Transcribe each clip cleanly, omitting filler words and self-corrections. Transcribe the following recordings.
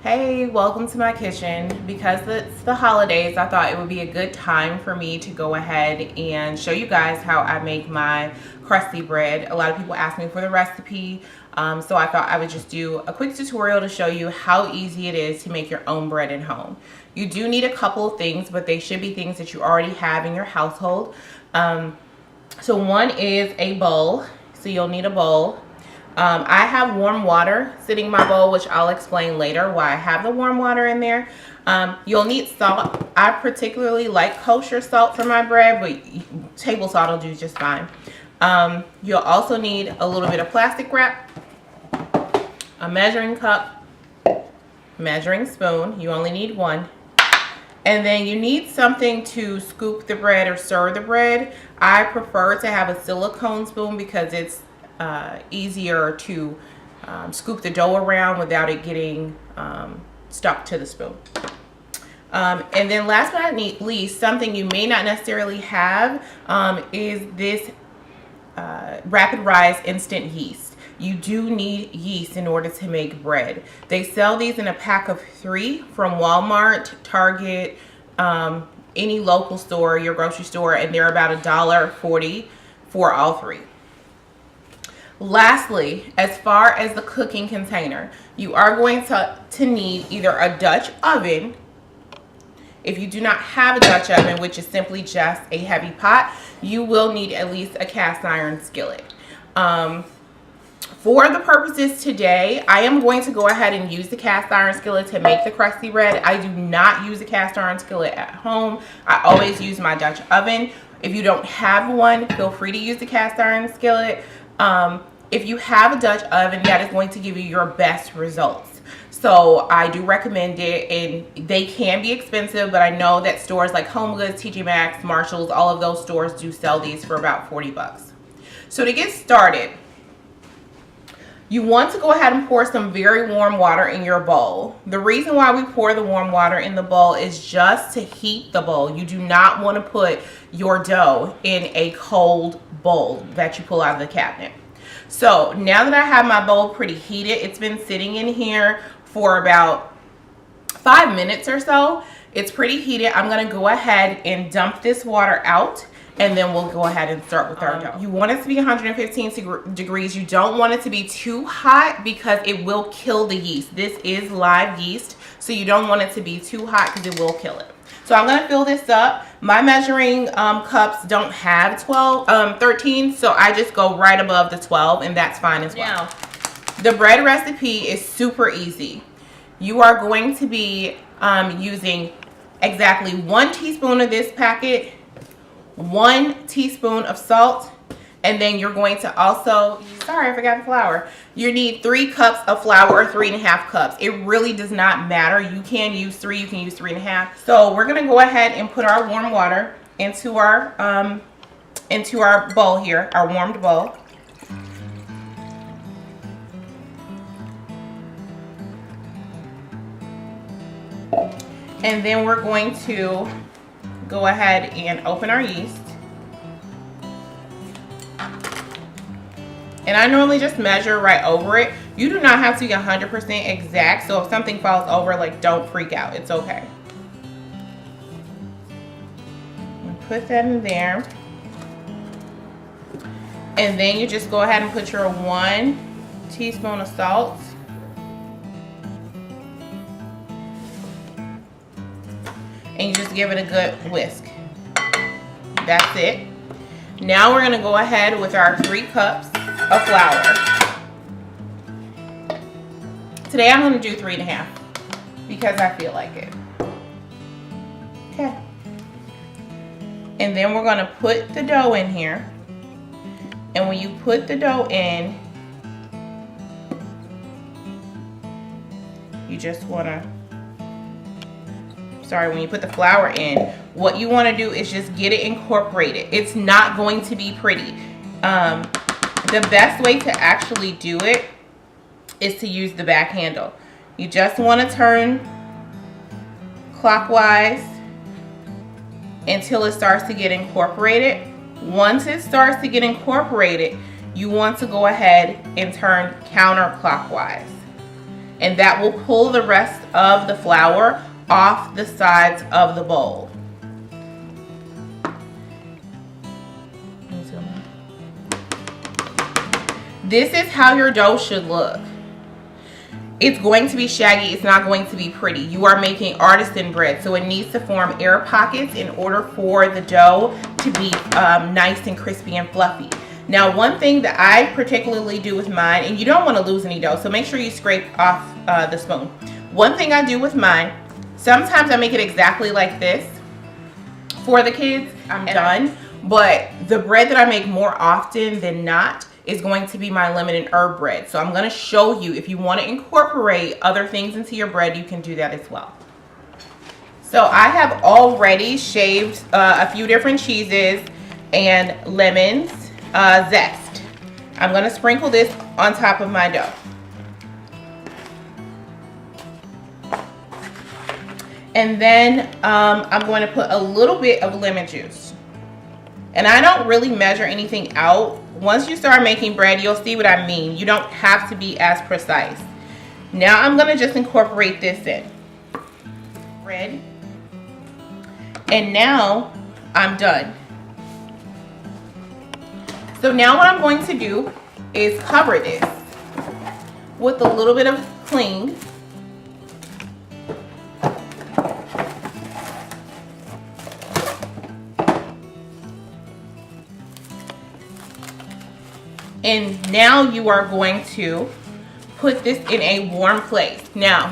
Hey, welcome to my kitchen. Because it's the holidays, I thought it would be a good time for me to go ahead and show you guys how I make my crusty bread. A lot of people ask me for the recipe, so I thought I would just do a quick tutorial to show you how easy it is to make your own bread at home. You do need a couple of things, but they should be things that you already have in your household. So one is a bowl, so you'll need a bowl. I have warm water sitting in my bowl, which I'll explain later why I have the warm water in there. You'll need salt. I particularly like kosher salt for my bread, but table salt will do just fine. You'll also need a little bit of plastic wrap, a measuring cup, measuring spoon. You only need one. And then you need something to scoop the bread or serve the bread. I prefer to have a silicone spoon because it's easier to scoop the dough around without it getting stuck to the spoon. And then last but not least, something you may not necessarily have is this rapid rise instant yeast. You do need yeast in order to make bread. They sell these in a pack of 3 from Walmart, Target, any local store, your grocery store, and they're about $1.40 for all 3. Lastly, as far as the cooking container, you are going to need either a Dutch oven. If you do not have a Dutch oven, which is simply just a heavy pot, you will need at least a cast iron skillet. For the purposes today, I am going to go ahead and use the cast iron skillet to make the crusty bread. I do not use a cast iron skillet at home. I always use my Dutch oven. If you don't have one, feel free to use the cast iron skillet. If you have a Dutch oven, that is going to give you your best results. So I do recommend it, and they can be expensive, but I know that stores like Home Goods, TJ Maxx, Marshalls, all of those stores do sell these for about 40 bucks. So to get started, you want to go ahead and pour some very warm water in your bowl. The reason why we pour the warm water in the bowl is just to heat the bowl. You do not want to put your dough in a cold bowl that you pull out of the cabinet. So now that I have my bowl pretty heated, it's been sitting in here for about 5 minutes or so. It's pretty heated. I'm going to go ahead and dump this water out, and then we'll go ahead and start with our dough. You want it to be 115 degrees. You don't want it to be too hot because it will kill the yeast. This is live yeast, so you don't want it to be too hot because it will kill it. So I'm going to fill this up. My measuring cups don't have 13, so I just go right above the 12, and that's fine as well. Now, the bread recipe is super easy. You are going to be using exactly 1 teaspoon of this packet, 1 teaspoon of salt, and then you're going to also, sorry, I forgot the flour. You need 3 cups of flour or 3.5 cups. It really does not matter. You can use 3, you can use 3.5. So we're gonna go ahead and put our warm water into our bowl here, our warmed bowl. And then we're going to go ahead and open our yeast. And I normally just measure right over it. You do not have to be 100% exact, so if something falls over, like, don't freak out. It's okay. Put that in there. And then you just go ahead and put your 1 teaspoon of salt. And you just give it a good whisk. That's it. Now we're gonna go ahead with our 3 cups of flour. Today I'm gonna do 3.5 because I feel like it. Okay. And then we're gonna put the dough in here. And when you put the dough in, you just wanna, when you put the flour in, what you wanna do is just get it incorporated. It's not going to be pretty. The best way to actually do it is to use the back handle. You just want to turn clockwise until it starts to get incorporated. Once it starts to get incorporated, you want to go ahead and turn counterclockwise. and that will pull the rest of the flour off the sides of the bowl. This is how your dough should look. It's going to be shaggy, it's not going to be pretty. You are making artisan bread, so it needs to form air pockets in order for the dough to be nice and crispy and fluffy. Now, one thing that I particularly do with mine, and you don't want to lose any dough, so make sure you scrape off the spoon. One thing I do with mine, sometimes I make it exactly like this for the kids. I'm done, but the bread that I make more often than not is going to be my lemon and herb bread. So I'm going to show you, if you want to incorporate other things into your bread, you can do that as well. So I have already shaved a few different cheeses and lemons zest. I'm going to sprinkle this on top of my dough. And then I'm going to put a little bit of lemon juice. And I don't really measure anything out. Once you start making bread, you'll see what I mean. You don't have to be as precise. Now I'm going to just incorporate this in. Bread. And now I'm done. So now what I'm going to do is cover this with a little bit of cling. And now you are going to put this in a warm place. Now,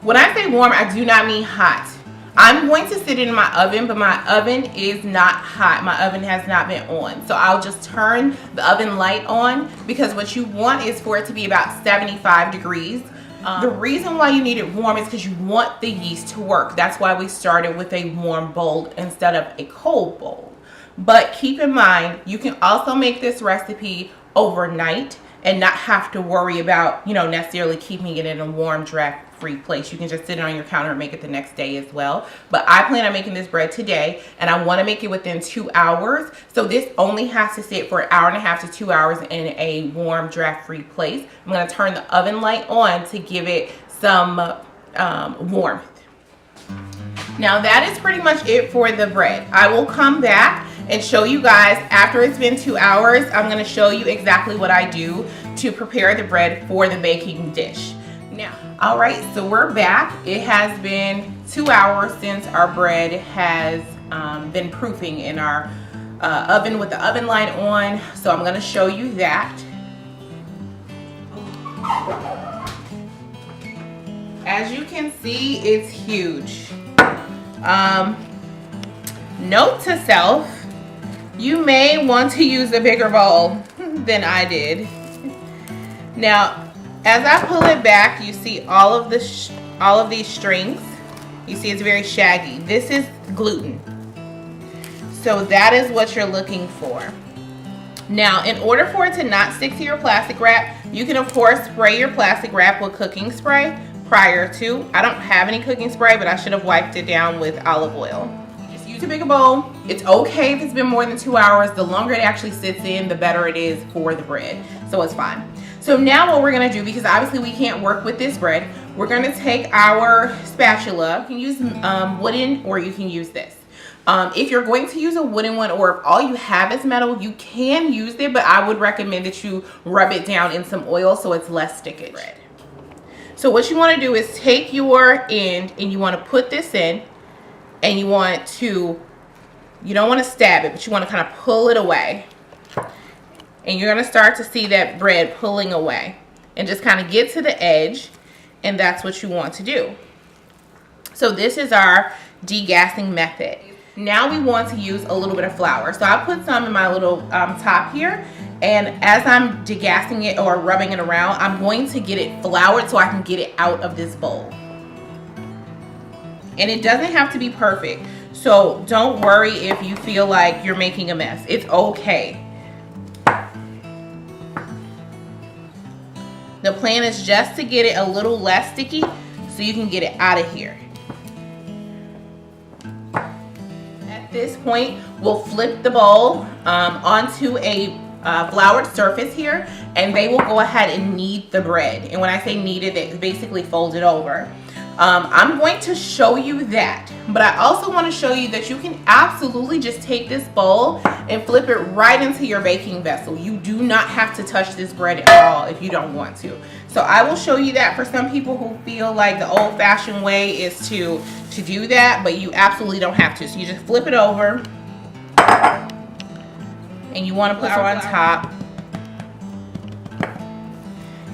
when I say warm, I do not mean hot. I'm going to sit it in my oven, but my oven is not hot. My oven has not been on. So I'll just turn the oven light on, because what you want is for it to be about 75 degrees. The reason why you need it warm is because you want the yeast to work. That's why we started with a warm bowl instead of a cold bowl. But keep in mind, you can also make this recipe overnight and not have to worry about, necessarily keeping it in a warm, draft-free place. You can just sit it on your counter and make it the next day as well. But I plan on making this bread today, and I want to make it within 2 hours. So this only has to sit for 1.5 to 2 hours in a warm, draft-free place. I'm going to turn the oven light on to give it some warmth. Now that is pretty much it for the bread. I will come back and show you guys after it's been 2 hours. I'm going to show you exactly what I do to prepare the bread for the baking dish. Now, all right, so we're back. It has been 2 hours since our bread has been proofing in our oven with the oven light on. So I'm going to show you that. As you can see, it's huge. Note to self, you may want to use a bigger bowl than I did. Now, as I pull it back, you see all of these strings. You see it's very shaggy. This is gluten. So that is what you're looking for. Now, in order for it to not stick to your plastic wrap, you can of course spray your plastic wrap with cooking spray prior to. I don't have any cooking spray, but I should have wiped it down with olive oil. Just use a bigger bowl. It's okay if it's been more than 2 hours. The longer it actually sits in, the better it is for the bread. So it's fine. So now what we're gonna do, because obviously we can't work with this bread, we're gonna take our spatula. You can use wooden, or you can use this. If you're going to use a wooden one, or if all you have is metal, you can use it, but I would recommend that you rub it down in some oil so it's less stickage. So what you want to do is take your end and you want to put this in, and you don't want to stab it, but you want to kind of pull it away. And you're going to start to see that bread pulling away, and just kind of get to the edge, and that's what you want to do. So this is our degassing method. Now we want to use a little bit of flour. So I put some in my little top here, and as I'm degassing it or rubbing it around, I'm going to get it floured so I can get it out of this bowl. And it doesn't have to be perfect, so don't worry if you feel like you're making a mess. It's okay. The plan is just to get it a little less sticky so you can get it out of here. At this point, we'll flip the bowl onto a floured surface here, and they will go ahead and knead the bread. And when I say kneaded, it's basically folded over. I'm going to show you that, but I also want to show you that you can absolutely just take this bowl and flip it right into your baking vessel. You do not have to touch this bread at all if you don't want to. So I will show you that for some people who feel like the old-fashioned way is to do that, but you absolutely don't have to. So you just flip it over, and you want to put flour on top.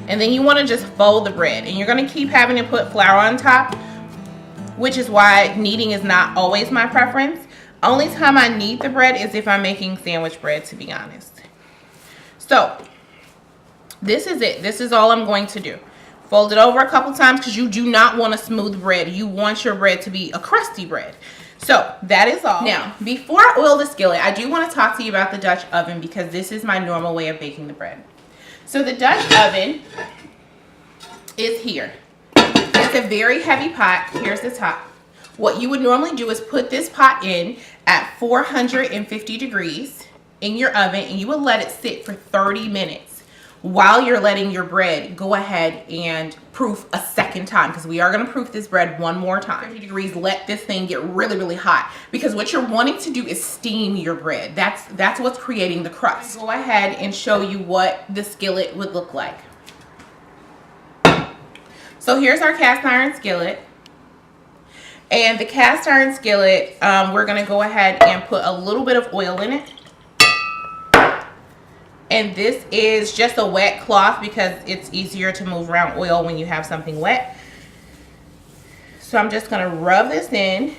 And then you want to just fold the bread, and you're going to keep having to put flour on top, which is why kneading is not always my preference. Only time I knead the bread is if I'm making sandwich bread, to be honest. So this is it. This is all I'm going to do. Fold it over a couple times because you do not want a smooth bread. You want your bread to be a crusty bread. So that is all. Now, before I oil the skillet, I do want to talk to you about the Dutch oven because this is my normal way of baking the bread. So the Dutch oven is here. It's a very heavy pot. Here's the top. What you would normally do is put this pot in at 450 degrees in your oven, and you would let it sit for 30 minutes while you're letting your bread go ahead and proof a second time, because we are going to proof this bread one more time. 50 degrees, let this thing get really, really hot, because what you're wanting to do is steam your bread. That's what's creating the crust. Go ahead and show you what the skillet would look like. So here's our cast iron skillet. And the cast iron skillet, we're going to go ahead and put a little bit of oil in it. And this is just a wet cloth because it's easier to move around oil when you have something wet. So I'm just going to rub this in.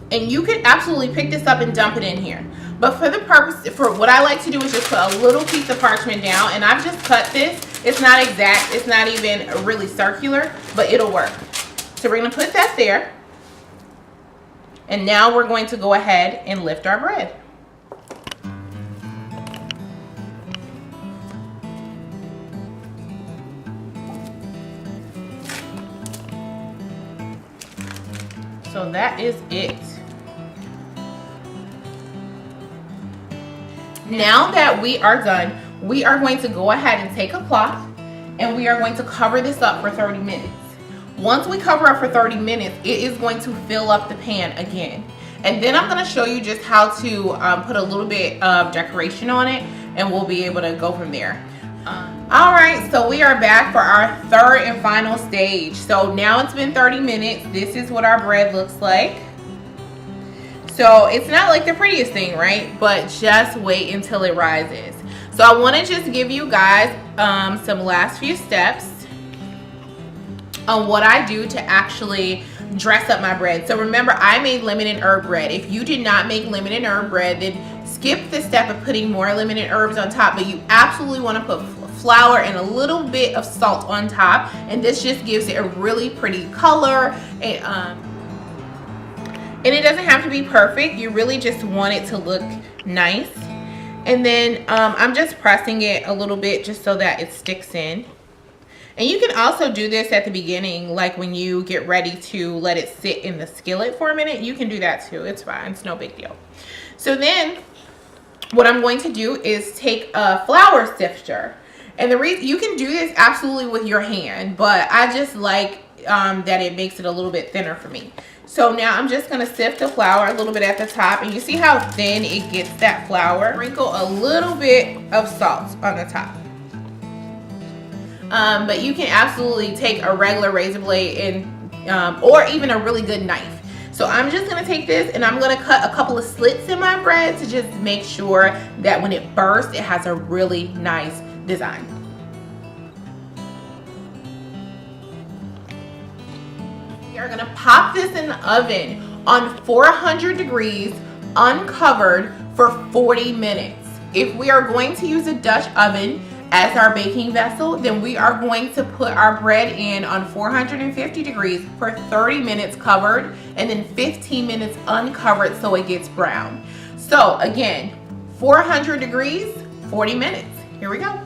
And you can absolutely pick this up and dump it in here. But for the purpose, for what I like to do is just put a little piece of parchment down. And I've just cut this. It's not exact. It's not even really circular, but it'll work. So we're going to put that there. And now we're going to go ahead and lift our bread. So that is it. Now that we are done, we are going to go ahead and take a cloth and we are going to cover this up for 30 minutes. Once we cover up for 30 minutes, it is going to fill up the pan again. And then I'm going to show you just how to put a little bit of decoration on it, and we'll be able to go from there. All right, so we are back for our third and final stage. So now it's been 30 minutes. This is what our bread looks like. So it's not like the prettiest thing, right? But just wait until it rises. So I want to just give you guys some last few steps on what I do to actually dress up my bread. So remember, I made lemon and herb bread. If you did not make lemon and herb bread, then skip the step of putting more lemon and herbs on top, but you absolutely want to put flour and a little bit of salt on top, and this just gives it a really pretty color. And it doesn't have to be perfect. You really just want it to look nice. And then I'm just pressing it a little bit just so that it sticks in. And you can also do this at the beginning, like when you get ready to let it sit in the skillet for a minute. You can do that too. It's fine. It's no big deal. So then what I'm going to do is take a flour sifter. And the reason you can do this absolutely with your hand, but I just like that it makes it a little bit thinner for me. So now I'm just going to sift the flour a little bit at the top, and you see how thin it gets that flour. Sprinkle a little bit of salt on the top. But you can absolutely take a regular razor blade and or even a really good knife. So I'm just going to take this and I'm going to cut a couple of slits in my bread to just make sure that when it bursts, it has a really nice design. We are going to pop this in the oven on 400 degrees uncovered for 40 minutes. If we are going to use a Dutch oven as our baking vessel, then we are going to put our bread in on 450 degrees for 30 minutes covered, and then 15 minutes uncovered so it gets brown. So again, 400 degrees, 40 minutes. Here we go.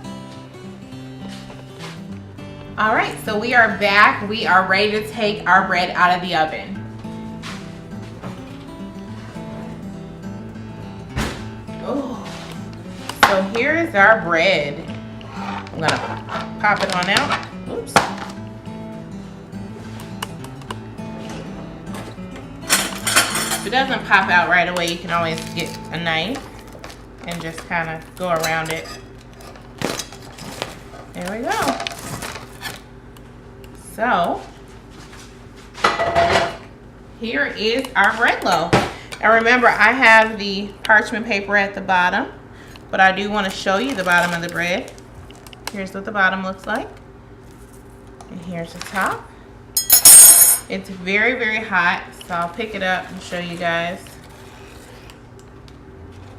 All right, so we are back. We are ready to take our bread out of the oven. Oh, So here is our bread. I'm gonna pop it on out. Oops. If it doesn't pop out right away, you can always get a knife and just kind of go around it. There we go. So here is our bread loaf. And remember, I have the parchment paper at the bottom, but I do want to show you the bottom of the bread. Here's what the bottom looks like. And here's the top. It's very, very hot, so I'll pick it up and show you guys.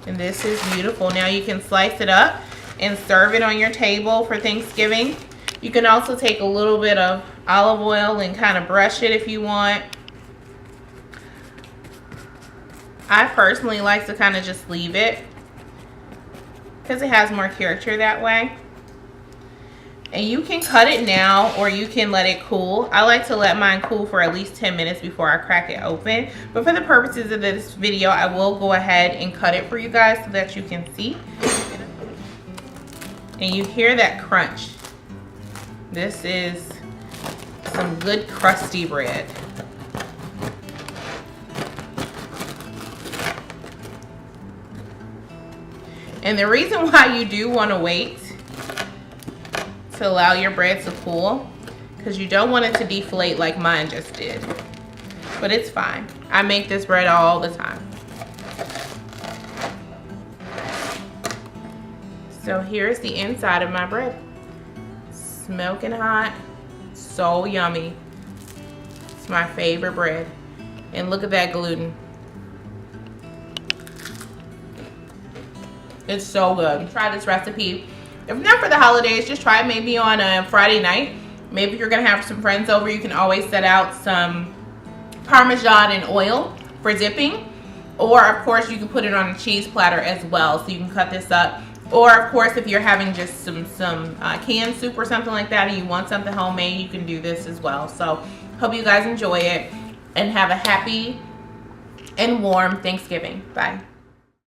And this is beautiful. Now you can slice it up and serve it on your table for Thanksgiving. You can also take a little bit of olive oil and kind of brush it if you want. I personally like to kind of just leave it because it has more character that way. And you can cut it now or you can let it cool. I like to let mine cool for at least 10 minutes before I crack it open. But for the purposes of this video, I will go ahead and cut it for you guys so that you can see. And you hear that crunch. This is some good crusty bread. And the reason why you do want to wait to allow your bread to cool, because you don't want it to deflate like mine just did. But it's fine. I make this bread all the time. So here's the inside of my bread. Smoking hot, so yummy. It's my favorite bread. And look at that gluten. It's so good. Try this recipe. If not for the holidays, just try it maybe on a Friday night. Maybe you're gonna have some friends over, you can always set out some Parmesan and oil for dipping. Or of course you can put it on a cheese platter as well. So you can cut this up. Or of course if you're having just some canned soup or something like that and you want something homemade, you can do this as well. So hope you guys enjoy it and have a happy and warm Thanksgiving. Bye.